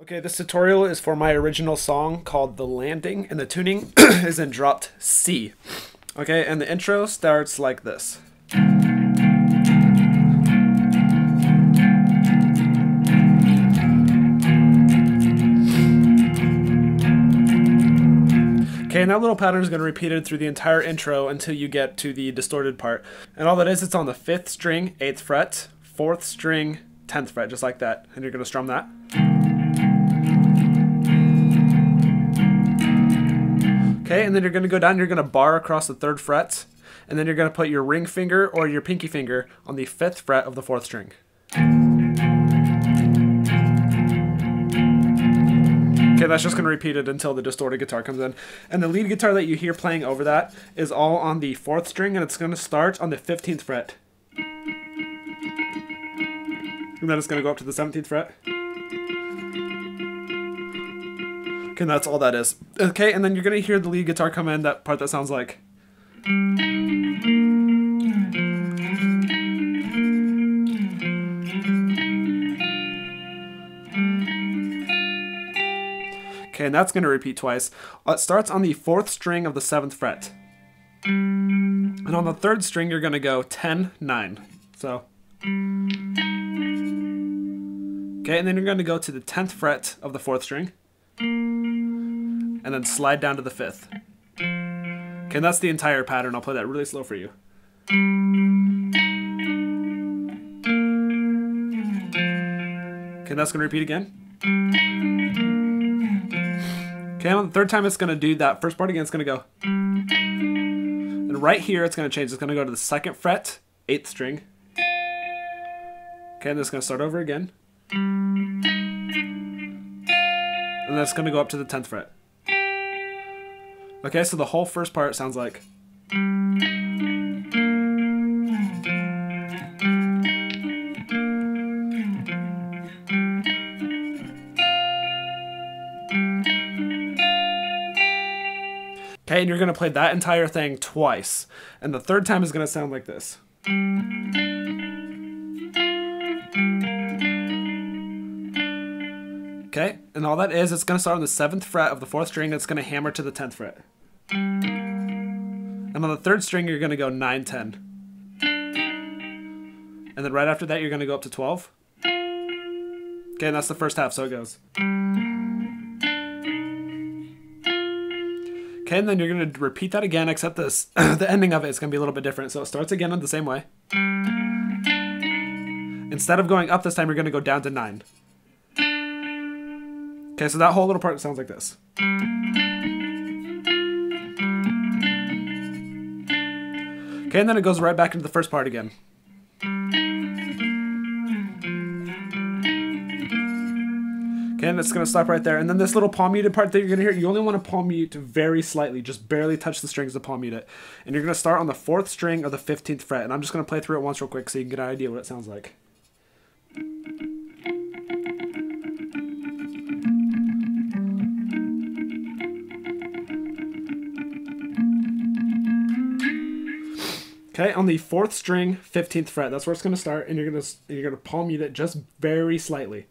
Okay, this tutorial is for my original song called The Landing, and the tuning is in dropped C. Okay, and the intro starts like this. Okay, and that little pattern is going to repeat it through the entire intro until you get to the distorted part. And all that is, it's on the 5th string, 8th fret, 4th string, 10th fret, just like that. And you're going to strum that. Okay, and then you're going to go down, you're going to bar across the 3rd fret, and then you're going to put your ring finger or your pinky finger on the 5th fret of the 4th string. Okay, that's just going to repeat it until the distorted guitar comes in. And the lead guitar that you hear playing over that is all on the 4th string, and it's going to start on the 15th fret. And then it's going to go up to the 17th fret. Okay, and that's all that is. Okay, and then you're going to hear the lead guitar come in, that part that sounds like... Okay, and that's going to repeat twice. It starts on the 4th string of the 7th fret. And on the 3rd string, you're going to go 10, 9. So... Okay, and then you're going to go to the 10th fret of the 4th string. And then slide down to the 5th. Okay, and that's the entire pattern. I'll play that really slow for you. Okay, that's going to repeat again. Okay, on the 3rd time it's going to do that first part again. It's going to go. And right here it's going to change. It's going to go to the 2nd fret, 8th string. Okay, and it's going to start over again. And that's going to go up to the 10th fret. Okay, so the whole first part sounds like... Okay, and you're going to play that entire thing twice. And the 3rd time is going to sound like this. Okay, and all that is, it's going to start on the 7th fret of the 4th string, and it's going to hammer to the 10th fret. And on the 3rd string, you're going to go 9, 10. And then right after that, you're going to go up to 12. Okay, and that's the first half, so it goes. Okay, and then you're going to repeat that again, except this, the ending of it is going to be a little bit different. So it starts again in the same way. Instead of going up this time, you're going to go down to 9. Okay, so that whole little part sounds like this. Okay, and then it goes right back into the first part again. Okay, and it's going to stop right there. And then this little palm muted part that you're going to hear, you only want to palm mute very slightly, just barely touch the strings to palm mute it. And you're going to start on the 4th string of the 15th fret. And I'm just going to play through it once real quick so you can get an idea what it sounds like. Okay, on the 4th string, 15th fret, that's where it's going to start, and you're going to palm mute it just very slightly.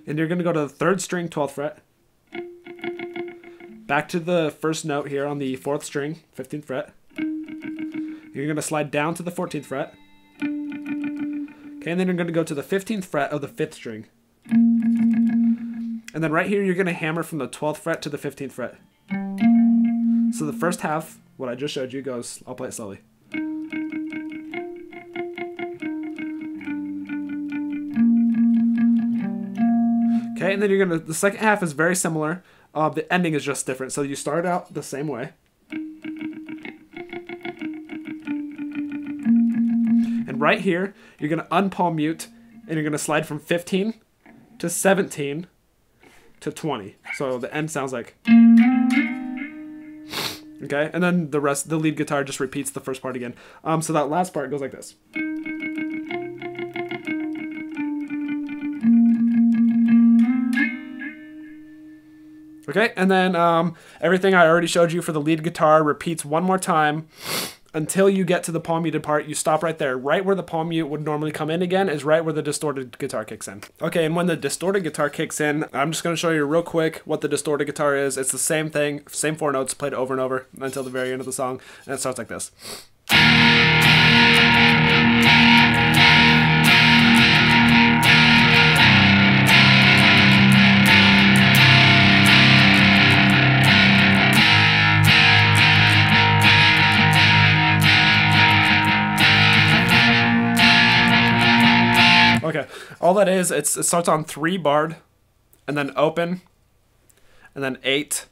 And you're going to go to the 3rd string, 12th fret. Back to the first note here on the 4th string, 15th fret. You're going to slide down to the 14th fret. Okay, and then you're going to go to the 15th fret of the 5th string. And then right here, you're going to hammer from the 12th fret to the 15th fret. So the first half, what I just showed you, goes, I'll play it slowly. Okay, and then you're gonna, the second half is very similar. The ending is just different. So you start out the same way. And right here, you're gonna unpalm mute, and you're gonna slide from 15 to 17 to 20. So the end sounds like... Okay, and then the rest, the lead guitar just repeats the first part again. So that last part goes like this. Okay, and then everything I already showed you for the lead guitar repeats one more time until you get to the palm muted part. You stop right there. Right where the palm mute would normally come in again is right where the distorted guitar kicks in. Okay, and when the distorted guitar kicks in, I'm just going to show you real quick what the distorted guitar is. It's the same thing, same 4 notes played over and over until the very end of the song, and it starts like this. Okay, all that is, it starts on 3 barred, and then open, and then 8,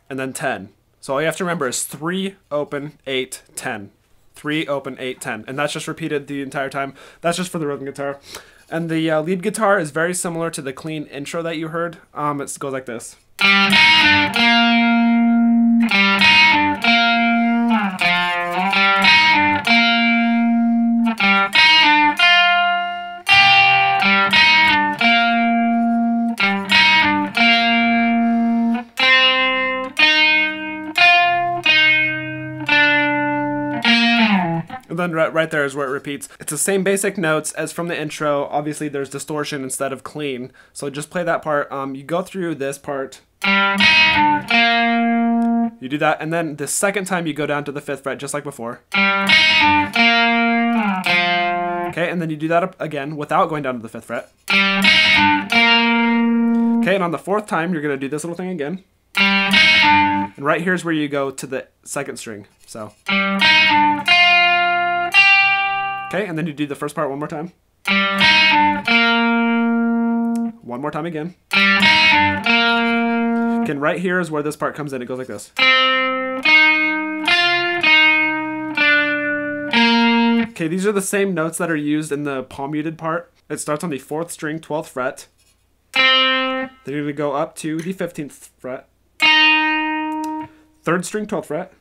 and then 10. So all you have to remember is 3, open, 8, 10. 3, open, 8, 10. And that's just repeated the entire time. That's just for the rhythm guitar. And the lead guitar is very similar to the clean intro that you heard. It goes like this. And then right there is where it repeats. It's the same basic notes as from the intro. Obviously there's distortion instead of clean. So just play that part. You go through this part. You do that, and then the second time you go down to the 5th fret just like before. Okay, and then you do that again without going down to the 5th fret. Okay, and on the 4th time you're going to do this little thing again. And right here's where you go to the 2nd string. So. Okay, and then you do the first part one more time. One more time again. Okay, and right here is where this part comes in. It goes like this. Okay, these are the same notes that are used in the palm muted part. It starts on the 4th string, 12th fret. Then you're going to go up to the 15th fret. 3rd string, 12th fret.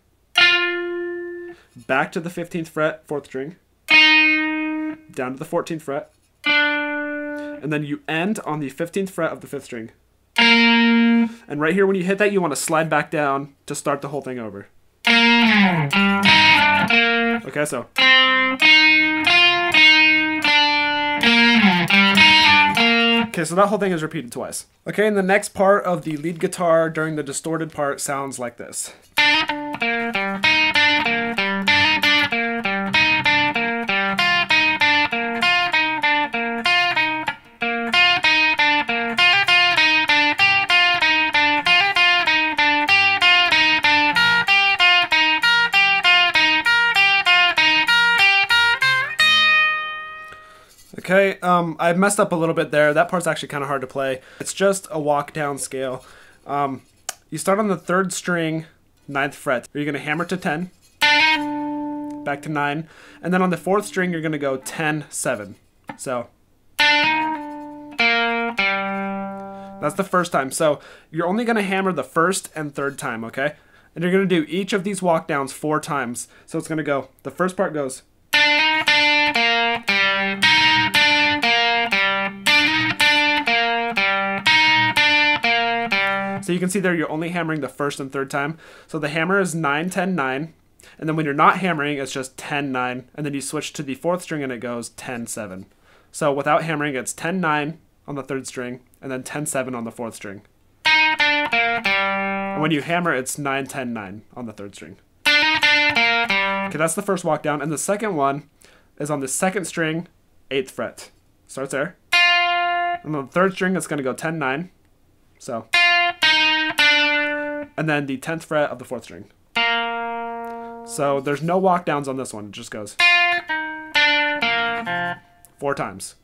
Back to the 15th fret, 4th string. Down to the 14th fret. And then you end on the 15th fret of the 5th string. And right here when you hit that, you want to slide back down to start the whole thing over. Okay, so. Okay, so that whole thing is repeated twice. Okay, and the next part of the lead guitar during the distorted part sounds like this. Okay, I messed up a little bit there. That part's actually kind of hard to play. It's just a walk down scale. You start on the 3rd string, 9th fret. You're going to hammer to 10, back to 9, and then on the 4th string you're going to go 10, 7. So that's the first time. So you're only going to hammer the 1st and 3rd time, okay? And you're going to do each of these walk downs 4 times. So it's going to go, the first part goes. So you can see there you're only hammering the 1st and 3rd time. So the hammer is 9, 10, 9. And then when you're not hammering, it's just 10, 9. And then you switch to the 4th string and it goes 10, 7. So without hammering, it's 10, 9 on the 3rd string and then 10, 7 on the 4th string. And when you hammer, it's 9, 10, 9 on the 3rd string. Okay, that's the first walk down. And the second one is on the 2nd string, 8th fret. Starts there. And on the 3rd string, it's going to go 10, 9. So. And then the 10th fret of the 4th string. So there's no walk downs on this one. It just goes 4 times.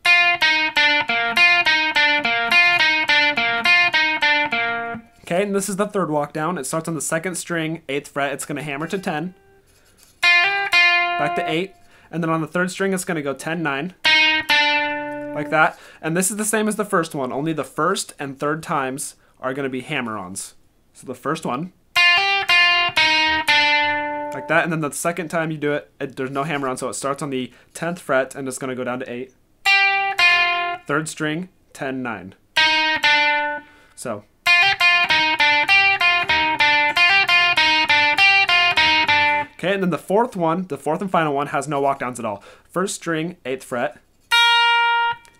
Okay, and this is the 3rd walk down. It starts on the 2nd string, 8th fret. It's going to hammer to 10. Back to 8. And then on the 3rd string, it's going to go 10, 9. Like that. And this is the same as the first one. Only the 1st and 3rd times are going to be hammer-ons. So the first one, like that, and then the second time you do it, there's no hammer on, so it starts on the 10th fret and it's going to go down to 8. 3rd string, 10, 9. So. Okay, and then the fourth and final one, has no walk downs at all. First string, 8th fret.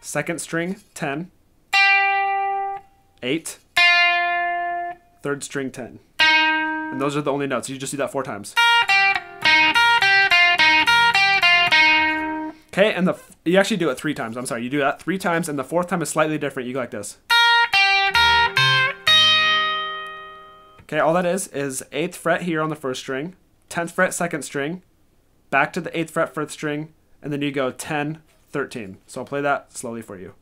Second string, 10. 8. Third string, 10. And those are the only notes. You just do that 4 times. Okay, and you actually do it 3 times. I'm sorry, you do that 3 times, and the 4th time is slightly different. You go like this. Okay, all that is 8th fret here on the first string, 10th fret second string, back to the 8th fret 1st string, and then you go 10, 13. So I'll play that slowly for you.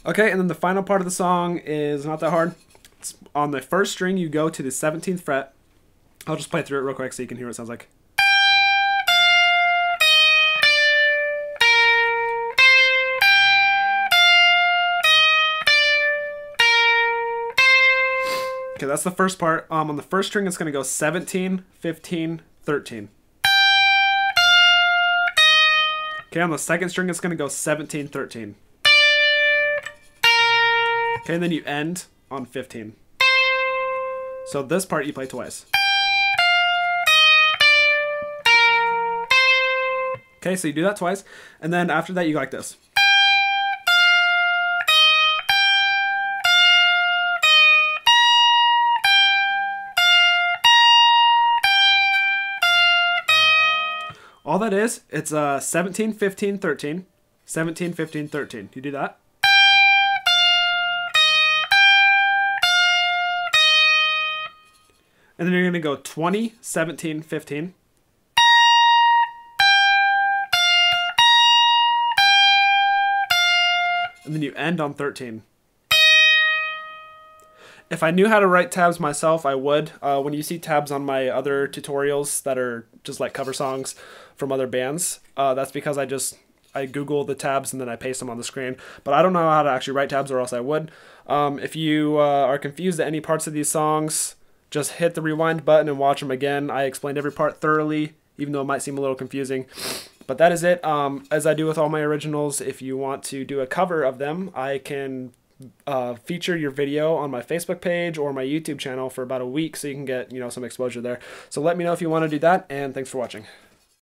Okay, and then the final part of the song is not that hard. It's on the first string, you go to the 17th fret. I'll just play through it real quick so you can hear what it sounds like. Okay, that's the first part. On the first string, it's going to go 17, 15, 13. Okay, on the second string, it's going to go 17, 13. Okay, and then you end on 15. So this part you play twice. Okay, so you do that twice, and then after that you go like this. All that is, it's 17, 15, 13, 17, 15, 13. You do that. And then you're going to go 20, 17, 15. And then you end on 13. If I knew how to write tabs myself, I would. When you see tabs on my other tutorials that are just like cover songs from other bands, that's because I Google the tabs and then I paste them on the screen. But I don't know how to actually write tabs, or else I would. If you are confused at any parts of these songs, just hit the rewind button and watch them again. I explained every part thoroughly, even though it might seem a little confusing. But that is it. As I do with all my originals, if you want to do a cover of them, I can feature your video on my Facebook page or my YouTube channel for about a week, so you can get some exposure there. So let me know if you want to do that, and thanks for watching.